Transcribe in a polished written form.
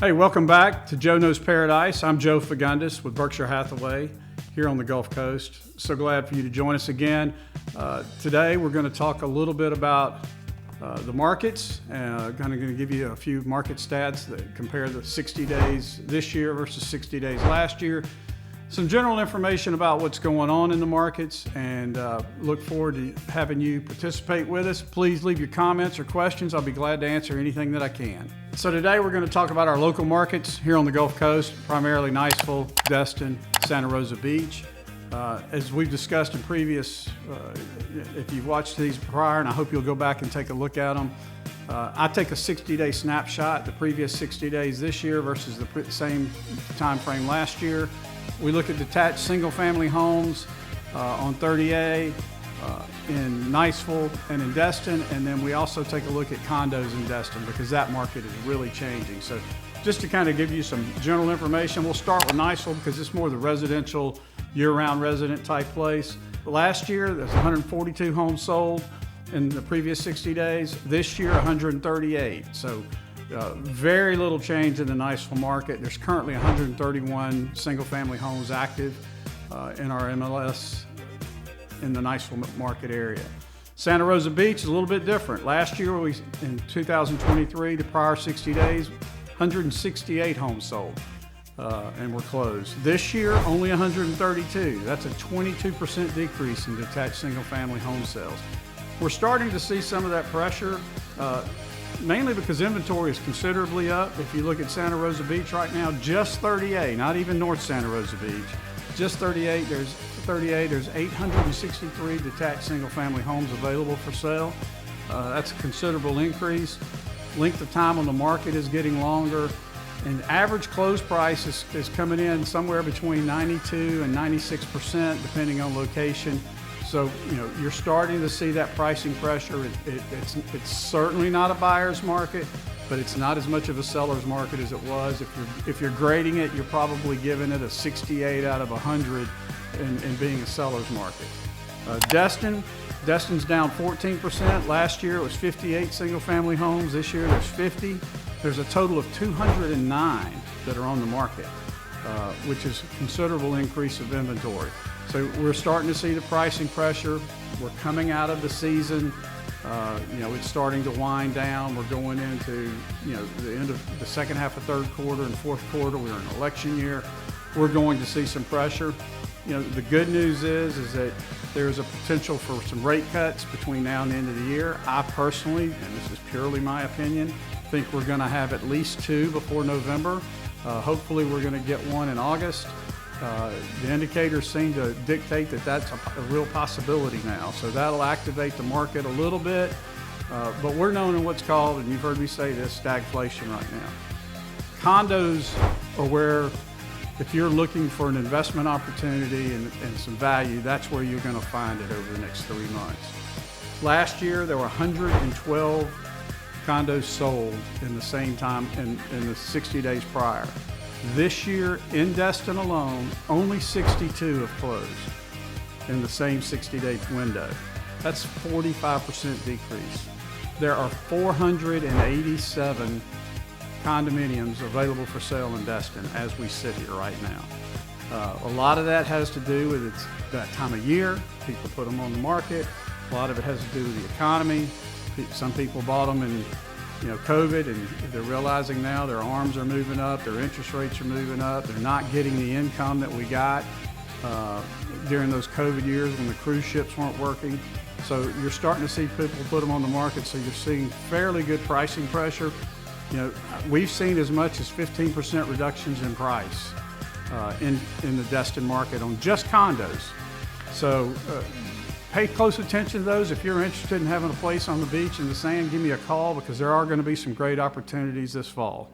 Hey, welcome back to Joe Knows Paradise. I'm Joe Fagundes with Berkshire Hathaway here on the Gulf Coast. So glad for you to join us again. Today we're going to talk a little bit about the markets. Going to give you a few market stats that compare the 60 days this year versus 60 days last year. Some general information about what's going on in the markets, and look forward to having you participate with us. Please leave your comments or questions. I'll be glad to answer anything that I can. So today we're going to talk about our local markets here on the Gulf Coast, primarily Niceville, Destin, Santa Rosa Beach. As we've discussed in previous, if you've watched these prior, and I hope you'll go back and take a look at them, I take a 60-day snapshot, the previous 60 days this year versus the same time frame last year. We look at detached single-family homes on 30A in Niceville and in Destin, and then we also take a look at condos in Destin because that market is really changing. So just to kind of give you some general information, we'll start with Niceville because it's more the residential, year-round resident type place. Last year, there's 142 homes sold in the previous 60 days. This year, 138. So very little change in the Niceville market. There's currently 131 single-family homes active in our MLS in the Niceville market area. Santa Rosa Beach is a little bit different. Last year, in 2023, the prior 60 days, 168 homes sold and were closed. This year, only 132. That's a 22% decrease in detached single-family home sales. We're starting to see some of that pressure, mainly because inventory is considerably up. If you look at Santa Rosa Beach right now, just 30A, not even North Santa Rosa Beach, just 38, there's 863 detached single-family homes available for sale. That's a considerable increase. Length of time on the market is getting longer, and average close price is coming in somewhere between 92 and 96%, depending on location. So, you're starting to see that pricing pressure. It's certainly not a buyer's market, but it's not as much of a seller's market as it was. If you're grading it, you're probably giving it a 68 out of 100 in being a seller's market. Destin's down 14%. Last year it was 58 single-family homes. This year there's 50. There's a total of 209 that are on the market, which is a considerable increase of inventory. So we're starting to see the pricing pressure. We're coming out of the season. It's starting to wind down. We're going into, the end of the second half of third quarter and fourth quarter. We're in an election year. We're going to see some pressure. The good news is that there's a potential for some rate cuts between now and the end of the year. I personally, and this is purely my opinion, think we're going to have at least two before November. Hopefully we're going to get one in August. The indicators seem to dictate that that's a real possibility now. So that'll activate the market a little bit. But we're known in what's called, and you've heard me say this, stagflation right now. Condos are where, if you're looking for an investment opportunity and some value, that's where you're going to find it over the next 3 months. Last year, there were 112 condos sold in the same time in the 60 days prior. This year, in Destin alone, only 62 have closed in the same 60-day window. That's 45% decrease. There are 487 condominiums available for sale in Destin as we sit here right now. A lot of that has to do with that time of year. People put them on the market. A lot of it has to do with the economy. Some people bought them in COVID, and they're realizing now their arms are moving up, their interest rates are moving up, they're not getting the income that we got during those COVID years when the cruise ships weren't working. So you're starting to see people put them on the market, so you're seeing fairly good pricing pressure. We've seen as much as 15% reductions in price in the Destin market on just condos. So pay close attention to those. If you're interested in having a place on the beach in the sand, give me a call because there are going to be some great opportunities this fall.